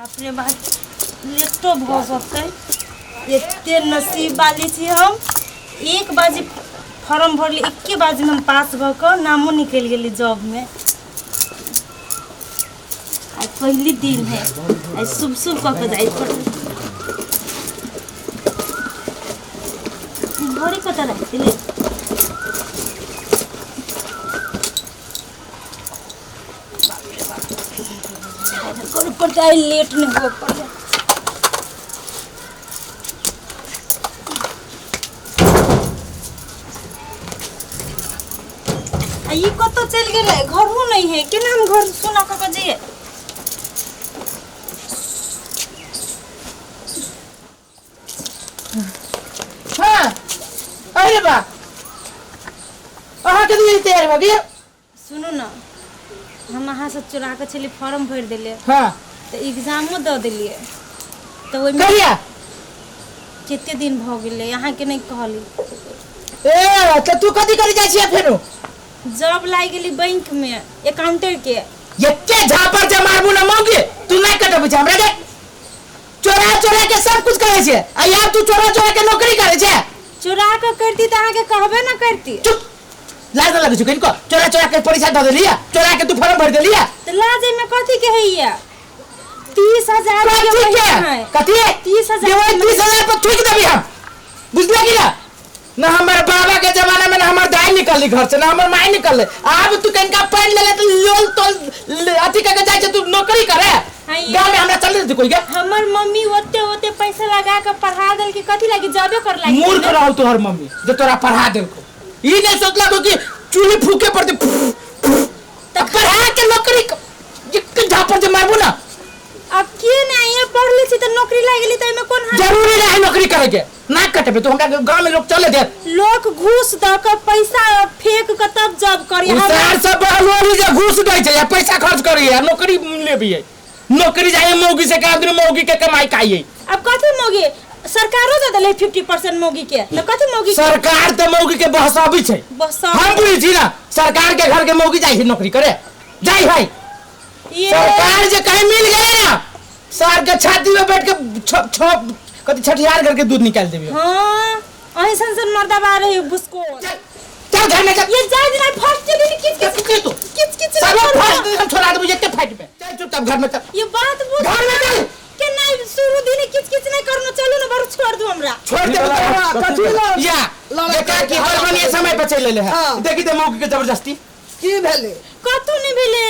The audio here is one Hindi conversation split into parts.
अपने बात लेटो भ सकते एते नसीब वाली छी हम 1 बजे फॉर्म भरली 1 बजे में हम पास भ क नामो निकल गेली जॉब में। आज पहली दिन है आज शुभ शुभ क के जाई पड़े भोरी कत रखले कर पड़ता है लेट नहीं हो पड़े ये कत चल गए घर हो नहीं है कि हम घर सुना क बजे हां अरे बा अहाँ के लिए तैयार भ गए सुनो ना हम अहाँ से चुरा के चली फॉर्म भर देले हां तो एग्जामो द देलिए तो ओइ में कहिया कितने दिन भ गेले अहाँ के नहीं कहली ए त तू कदी करी जाय छी फेरो जॉब लाई गेली बैंक में अकाउंटर के एके झापर जे मारबू ना मौगे तू नहीं कटब छ हमरा के चोरा के सब कुछ करे छे आ यार तू चोरा के नौकरी करे छे चुरा के करती त अहाँ के कहबे ना करती चुप लाज लगे छ किनको चोरा के पैसा द देलिया चोरा के तू फॉर्म भर देलिया तो लाज में कथी कहैया 30,000 के महीना है कथी 30,000 30,000 पर ठुक देबी हम बुझलिया कि ना हमारे बाबा के जमाना में ना हमार दाई निकलली घर से ना हमार माई निकलले अब तू कनका पढ़ लेले तो लोल तोल अथी के जाय छ तू नौकरी करे गांव में हमरा चल दे कोई के हमर मम्मी ओते पैसा लगा के पढ़ा देल के कथी लागी जॉबे कर लागी मूर्ख रहौ तोहर मम्मी जो तोरा पढ़ा देल को ई नहीं सोचला को कि चूल्ही फूके पड़ते तब पढ़ा के नौकरी एक झापर जे मारबू ना अब के नहीं है पढ़ ले छी त नौकरी लाग गेली त एमे कोन हाथ जरूरी नहीं नौकरी करे के ना कटबे तो हमरा गांव में लोग चले दे लोग घूस द के पैसा फेंक के तब जॉब करी हजार सब बहलोरी जे घूस दै छै या पैसा खर्च करी है नौकरी लेबी है नौकरी जाए मौगी से का दिन मौगी के कमाई खाई अब कथी मौगी सरकारो दे देले 50% मौगी के त कथी मौगी सरकार त मौगी के बहसाबी छै हम बुझी छी ना सरकार के घर के मौगी जाई नौकरी करे जाई भाई सरकार जे कहीं मिल गए ना सर के छाती में बैठ के कथी छठियार करके दूध निकाल देबी हां अही संसन मर्दाबा रही बुसको चल घर में चल ये जाय दिन फर्स्ट दिन किच सब फाड़ दे छोड़ा दे मुझे फाइट पे चल चुपचाप घर में चल ये बात बुझ घर में चल के नहीं शुरू दिन किच नहीं करनो चलो ना बारू छोड़ दो हमरा छोड़ दे कथी ला या देखा कि हर बनिए समय पे चल ले है देखी ते मौके के जबरदस्ती की भेले कतो नहीं भेले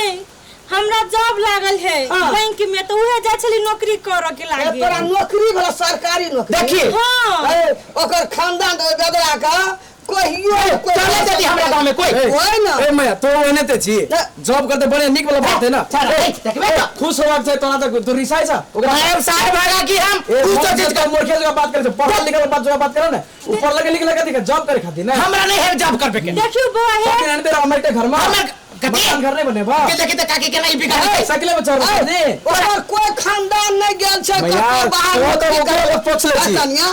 हमरा जॉब लागल है बैंक में तो उहे जा चली नौकरी कर के लागे तोरा नौकरी भला सरकारी नौकरी देखी हां ओकर खानदान बेदरा का कहियो चले जल्दी हमरा गांव में कोई ओए ना ए मैया तो ओने ते छी जॉब करते बड़े निक वाला बात है ना देखबे तो खुश होबाक छै तोना तक तो रिसाई छ ओकरा साहब भागा कि हम कुछ तो चीज का मोर खेल का बात करे छ पढ़ल लिखल बात जो बात करे ना ऊपर लगे लिख लगा दिखा जॉब करे खातिर ना हमरा नहीं है जॉब करबे के देखियो बुआ है लेकिन तेरा हमर के घर में हमर मकान घर नहीं बने बा के देखी त काकी के नहीं बिगाड़ साइकिल में चढ़ दे ओकर कोई खानदान नहीं गेल छै मैया बाहर तो ओकरा पूछ ले छी कनिया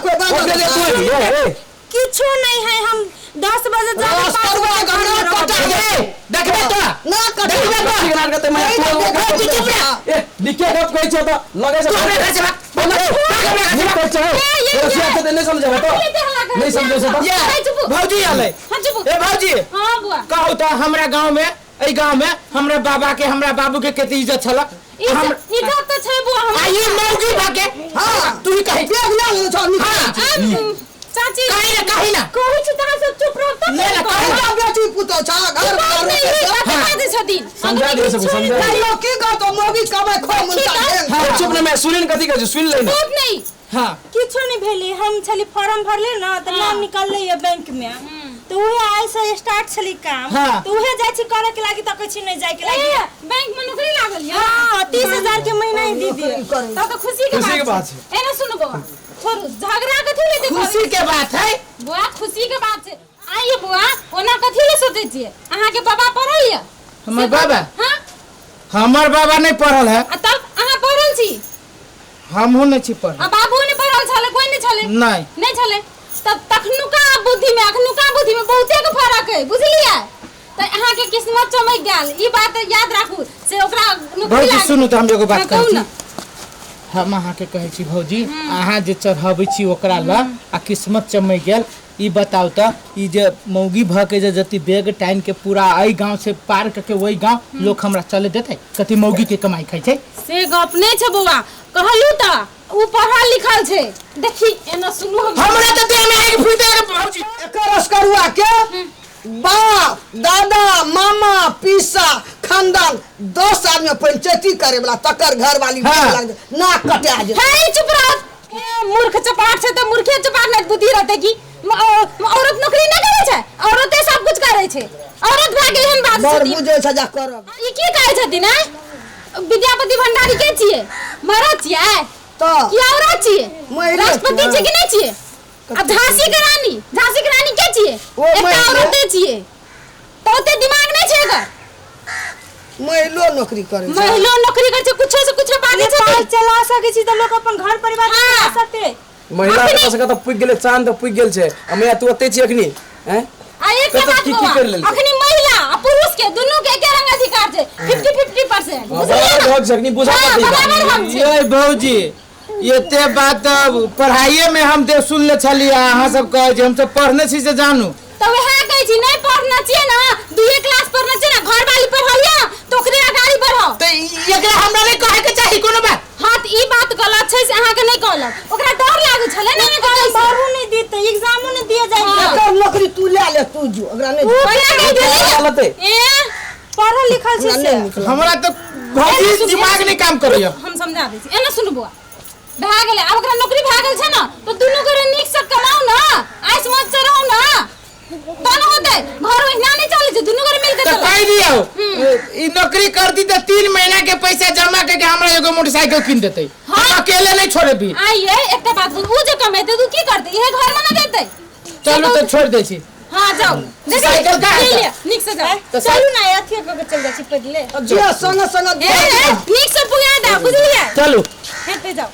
कोई बात किछो नहीं है हम 10 बजे जाने 5 बजे घर में कटा दे देखबे तो ना कटे सिग्नल करते मैया ए लिखे गप कहै छ त लगे तू अपने घर से भाग नहीं समझे तो नहीं समझे तो भौजी आले ए भौजी हां बुआ कहू त हमरा गांव में ए गांव में हमरा बाबा के हमरा बाबू के केते इज्जत छला इज्जत तो छै बुआ हम आई मौगी भागे हां तू ही कहि देख ले छ चाची कहि ना कहू छ तहाँ से चुप रह तब ले हमरा बेटी पुतो छ घर बता दे छदिन समझा दे सब समझा लोग की का तो मोगी कमाई खो मुंता हां चुप ना मैं सुनिन कथि कहै सुन ले ना नहीं हां किछो नहीं भेले हम छली फॉर्म भरले ना त नाम निकलले ये बैंक में तो उहे आई से स्टार्ट छली काम तो उहे जाय छी करे के लागी त कछि नहीं जाय के लागी बैंक में नौकरी लागल या हां 30,000 के महीना ही दीदी तब तो खुशी के बात है एना सुनो बुआ छोड़ झगड़ा कथि ले देखो खुशी के बात है बुआ खुशी के बात है आइए बुआ ओना कथि ले सोचै छियै अहाँ के बाबा पढ़ल या हमर बाबा हां हमर बाबा नहीं पढ़ल है तब अहाँ पढ़ल छी हमहु नहीं छी पढ़ल आ बाबू ने पढ़ल छले कोई नहीं छले नहीं छले तब तखनुका बुद्धि में अखनुका बुद्धि में बहुते के फरक है बुझलियै त अहाँ के किस्मत चमक गेल ई बात याद राखू से ओकरा भाई सुनु त हम एगो बात कहै छी हम अहाँ के कहै छी भौजी अहाँ जे चढ़ाबै छी ओकरा ला आ किस्मत चमक गेल ई बताउ त ई जे मौगी भ के जे जति बैग टाइन के पूरा एई गांव से पार करके वही गांव लोग हमरा चले देतै कति मौगी के कमाई खाइ छै से गप नहीं छै बौआ कहलू त ऊ पढ़ल लिखल छै देखी एना सुनु हमरा त देह में आगि फुइते भौजी एकर असकरुआ के बाप दादा मामा पीसा खानदान 10 आदमी पंचायती करे वाला तकर घर वाली ना कटा जे हे चुप रह मूर्ख चपाट छै त मूर्खे चपाट नहीं बुद्धि रहते की औरत नौकरी नहीं करे छै औरते सब कुछ करे छै औरत भागे एहन बात बड़ छै बुझे छै जा करब ई की कहै छथिन हैं विद्यापति भंडारी के छिए मरद छिए तो की औरत छिए महिला राष्ट्रपति छिए कि नहीं छिए आ झांसी के रानी के छिए ओ एक महिला। औरते छिए तो ओते दिमाग नहीं छै एकर महिलो नौकरी करे छै महिला नौकरी करे छै कुछो से कुछो बागे छै चला सके छी त लोग अपन घर परिवार चला सकते महिला के पास तो पुग गेले चांद पुग गेल छै हमे तू ओते छी अखनी हैं आ एक कतऽ बात की बौआ, कर लेलकै? अखनी महिला आ पुरुष के दुनू के एके रंग अधिकार छै 50-50% बुझलियै ना? बहुत जगनी बुझा हाँ, पड़ती बराबर हम छै। ये भौजी एते बात पढ़ाइए में हम दे सुन ले छलिए अहाँ सब कहे जे हम सब पढ़ने छी से जानू तो वह कहै छी नहीं पढ़ना चाहिए ना 2 क्लास पढ़ना चाहिए ना घर वाली पढ़ाइया तो ओकरे आगाड़ी बढ़ाओ तो एकरा हमरा नहीं कहे के चाही कोनो बात हाँ त ई बात गलत छै से अहाँ के नहीं कहलक ओकरा डर लागै छले ना कहै बाबू नहीं देते एग्जामो नहीं दिया जाए एकर नौकरी तू ले ले तू जो एकरा नहीं गलत है ए पढ़ल लिखल छै से हमरा तो भौजी दिमाग नहीं काम करैया हम समझा दै छी एना सुनु बुआ भए गेलै अब ओकरा नौकरी भए गेल छै ना तो दुनू गोरे नीक से कमाओ ना आइस मौज से रहू ना तनो होते घर महीना नहीं चले छै दुनू गोरे मिल के तो चलो कह दियो ई नौकरी करती तो 3 महीना के पैसा जमा करके हमरा एगो मोटरसाइकिल किन देतै हम अकेले नहीं छोड़े भी आइए एकटा बात ऊ जे कमेते तू की करते इहे घर में ना देते चलो तो छोड़ दे छी हां जाओ साइकिल का है? ले नीक से जाओ चलू ना अथी के चल जाई छी पहिले जे संग संग नीक से पुगा दा बुझलिए चलो हेते जाओ